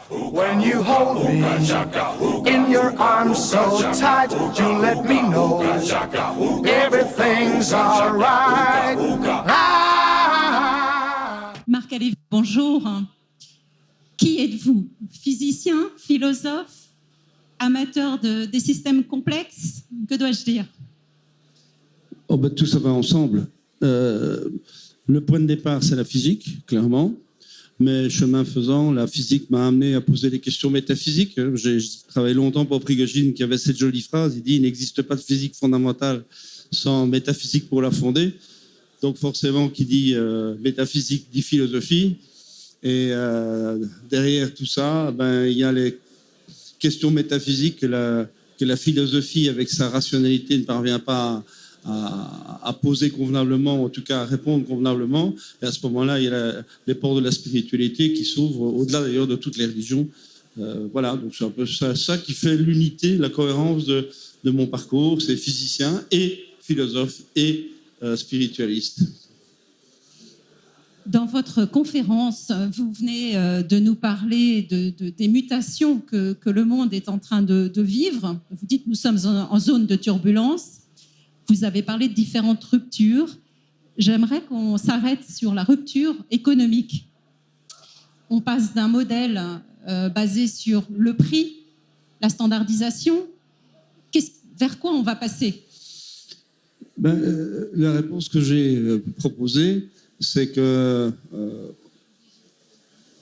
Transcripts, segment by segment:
When you hold me in your arms so tight, you let me know everything's alright. Marc Alévi, bonjour. Qui êtes-vous? Physicien, philosophe, amateur des systèmes complexes? Que dois-je dire? Oh ben, tout ça va ensemble. Le point de départ, c'est la physique, clairement. Mais chemin faisant, la physique m'a amené à poser des questions métaphysiques. J'ai travaillé longtemps pour Prigogine qui avait cette jolie phrase. Il dit « Il n'existe pas de physique fondamentale sans métaphysique pour la fonder ». Donc forcément, qui dit métaphysique dit philosophie. Et derrière tout ça, ben, il y a les questions métaphysiques que la philosophie, avec sa rationalité, ne parvient pas à poser convenablement, en tout cas à répondre convenablement. Et à ce moment-là, il y a les portes de la spiritualité qui s'ouvrent, au-delà d'ailleurs de toutes les religions. Voilà, donc c'est un peu ça qui fait l'unité, la cohérence de mon parcours. C'est physicien et philosophe et spiritualiste. Dans votre conférence, vous venez de nous parler des mutations que le monde est en train de vivre. Vous dites que nous sommes en zone de turbulence. Vous avez parlé de différentes ruptures. J'aimerais qu'on s'arrête sur la rupture économique. On passe d'un modèle basé sur le prix, la standardisation. Vers quoi on va passer? La réponse que j'ai proposée, c'est que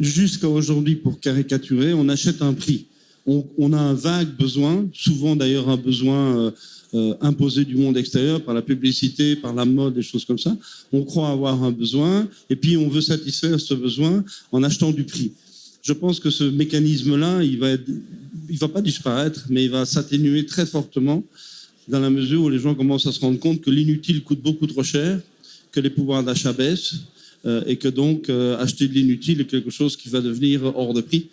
jusqu'à aujourd'hui, pour caricaturer, on achète un prix. On a un vague besoin, souvent d'ailleurs un besoin imposé du monde extérieur par la publicité, par la mode, des choses comme ça. On croit avoir un besoin et puis on veut satisfaire ce besoin en achetant du prix. Je pense que ce mécanisme-là, il va pas disparaître, mais il va s'atténuer très fortement dans la mesure où les gens commencent à se rendre compte que l'inutile coûte beaucoup trop cher, que les pouvoirs d'achat baissent et que donc acheter de l'inutile est quelque chose qui va devenir hors de prix.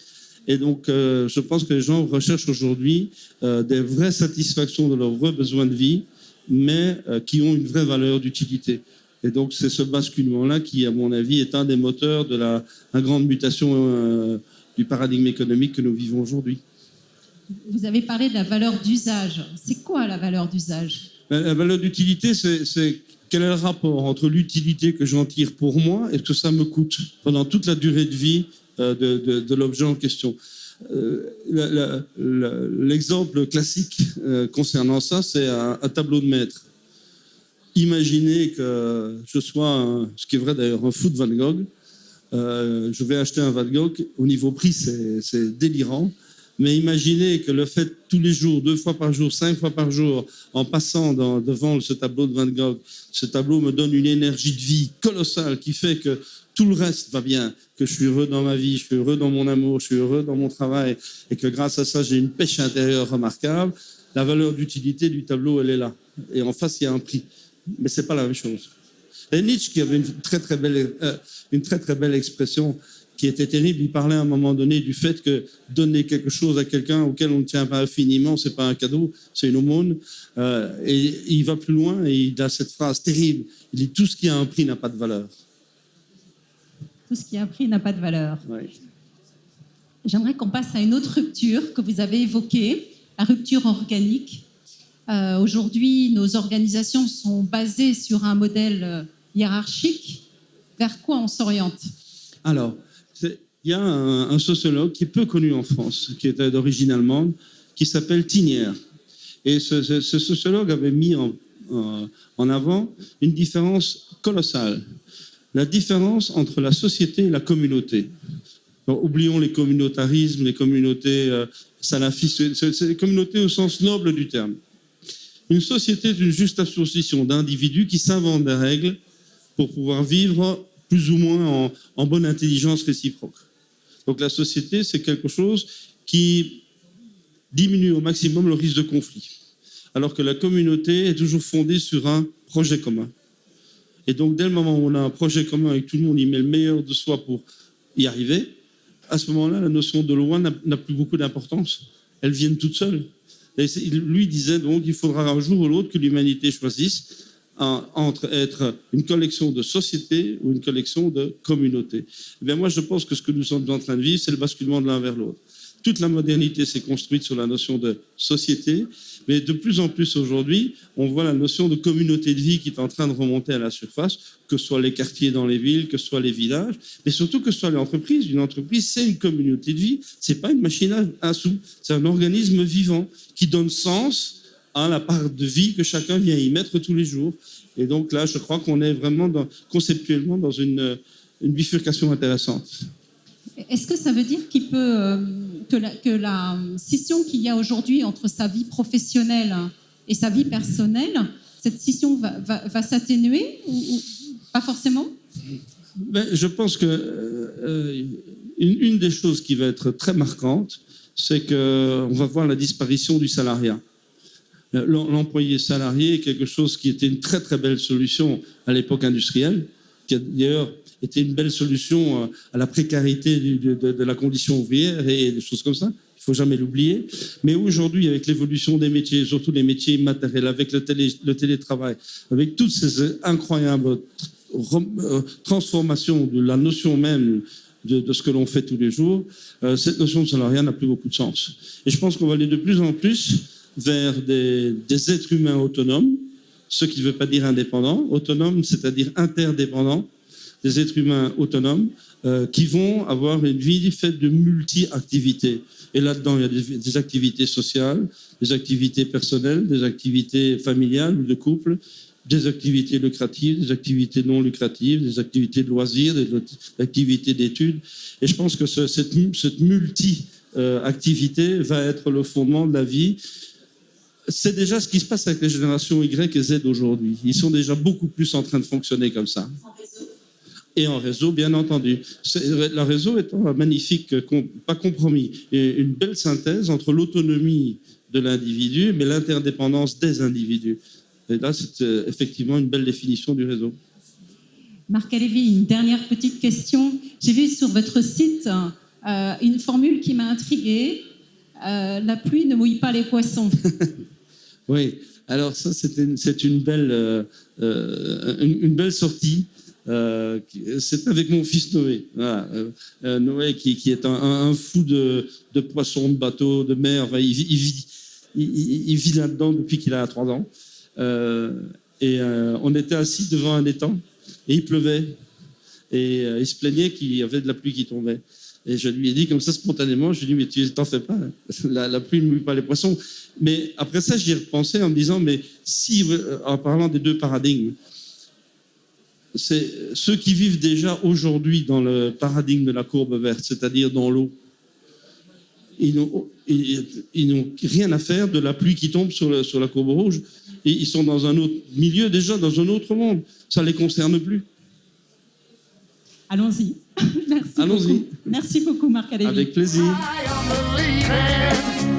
Et donc, je pense que les gens recherchent aujourd'hui des vraies satisfactions de leurs vrais besoins de vie, mais qui ont une vraie valeur d'utilité. Et donc, c'est ce basculement-là qui, à mon avis, est un des moteurs de la grande mutation du paradigme économique que nous vivons aujourd'hui. Vous avez parlé de la valeur d'usage. C'est quoi la valeur d'usage? La valeur d'utilité, c'est quel est le rapport entre l'utilité que j'en tire pour moi et ce que ça me coûte pendant toute la durée de vie de l'objet en question. L'exemple classique concernant ça, c'est un tableau de maître. Imaginez que je sois, ce qui est vrai d'ailleurs, un fou de Van Gogh. Je vais acheter un Van Gogh. Au niveau prix, c'est délirant. Mais imaginez que le fait tous les jours, 2 fois par jour, 5 fois par jour, en passant devant ce tableau de Van Gogh, ce tableau me donne une énergie de vie colossale qui fait que tout le reste va bien, que je suis heureux dans ma vie, je suis heureux dans mon amour, je suis heureux dans mon travail et que grâce à ça, j'ai une pêche intérieure remarquable. La valeur d'utilité du tableau, elle est là. Et en face, il y a un prix. Mais c'est pas la même chose. Et Nietzsche, qui avait une très très belle expression qui était terrible, il parlait à un moment donné du fait que donner quelque chose à quelqu'un auquel on ne tient pas infiniment, c'est pas un cadeau, c'est une aumône. Et il va plus loin et il a cette phrase terrible. Il dit « Tout ce qui a un prix n'a pas de valeur ». Tout ce qui a un prix n'a pas de valeur. Oui. J'aimerais qu'on passe à une autre rupture que vous avez évoquée, la rupture organique. Aujourd'hui, nos organisations sont basées sur un modèle hiérarchique. Vers quoi on s'oriente? Alors, il y a un sociologue qui est peu connu en France, qui était d'origine allemande, qui s'appelle Thinière. Et ce sociologue avait mis en avant une différence colossale. La différence entre la société et la communauté. Donc, oublions les communautarismes, les communautés salafistes, c'est les communautés au sens noble du terme. Une société est une juste association d'individus qui s'inventent des règles pour pouvoir vivre plus ou moins en bonne intelligence réciproque. Donc la société, c'est quelque chose qui diminue au maximum le risque de conflit, alors que la communauté est toujours fondée sur un projet commun. Et donc dès le moment où on a un projet commun et que tout le monde y met le meilleur de soi pour y arriver, à ce moment-là, la notion de loi n'a plus beaucoup d'importance. Elles viennent toutes seules. Et lui disait donc qu'il faudra un jour ou l'autre que l'humanité choisisse entre être une collection de sociétés ou une collection de communautés. Eh bien, moi, je pense que ce que nous sommes en train de vivre, c'est le basculement de l'un vers l'autre. toute la modernité s'est construite sur la notion de société, mais de plus en plus aujourd'hui, on voit la notion de communauté de vie qui est en train de remonter à la surface, que ce soit les quartiers dans les villes, que ce soit les villages, mais surtout que ce soit l'entreprise. Une entreprise, c'est une communauté de vie, c'est pas une machine à sous, c'est un organisme vivant qui donne sens à la part de vie que chacun vient y mettre tous les jours. Et donc là, je crois qu'on est vraiment conceptuellement dans une bifurcation intéressante. Est-ce que ça veut dire que la scission qu'il y a aujourd'hui entre sa vie professionnelle et sa vie personnelle, cette scission va s'atténuer ou pas forcément? Je pense que une des choses qui va être très marquante, c'est qu'on va voir la disparition du salariat. L'employé salarié est quelque chose qui était une très très belle solution à l'époque industrielle, qui a d'ailleurs été une belle solution à la précarité de la condition ouvrière et des choses comme ça. Il ne faut jamais l'oublier. Mais aujourd'hui, avec l'évolution des métiers, surtout les métiers immatériels, avec le télétravail, avec toutes ces incroyables transformations de la notion même de ce que l'on fait tous les jours, cette notion de salariat n'a plus beaucoup de sens. Et je pense qu'on va aller de plus en plus vers des êtres humains autonomes, ce qui ne veut pas dire indépendants, autonomes, c'est-à-dire interdépendants, des êtres humains autonomes qui vont avoir une vie faite de multi-activités. Et là-dedans, il y a des activités sociales, des activités personnelles, des activités familiales ou de couple, des activités lucratives, des activités non lucratives, des activités de loisirs, des activités d'études. Et je pense que cette multi-activité va être le fondement de la vie. C'est déjà ce qui se passe avec les générations Y et Z aujourd'hui. Ils sont déjà beaucoup plus en train de fonctionner comme ça. Et en réseau, bien entendu. Le réseau étant un magnifique, pas compromis, et une belle synthèse entre l'autonomie de l'individu, mais l'interdépendance des individus. Et là, c'est effectivement une belle définition du réseau. Marc Halévy, une dernière petite question. J'ai vu sur votre site une formule qui m'a intriguée. La pluie ne mouille pas les poissons. Oui, alors ça, c'est une belle sortie. C'est avec mon fils Noé. Voilà. Noé qui est un fou de poissons, de bateaux, de mer. Enfin, il vit là-dedans depuis qu'il a 3 ans. On était assis devant un étang et il pleuvait. Et il se plaignait qu'il y avait de la pluie qui tombait. Et je lui ai dit comme ça spontanément, je lui ai dit mais tu t'en fais pas, la pluie ne mouille pas les poissons. Mais après ça, j'y ai repensé en me disant mais si, en parlant des 2 paradigmes, c'est ceux qui vivent déjà aujourd'hui dans le paradigme de la courbe verte, c'est-à-dire dans l'eau, ils n'ont rien à faire de la pluie qui tombe sur la courbe rouge. Et ils sont dans un autre milieu déjà, dans un autre monde. Ça ne les concerne plus. Allons-y. Merci Allons-y. beaucoup. Merci beaucoup, Marc Halévy. Avec plaisir. I am believing.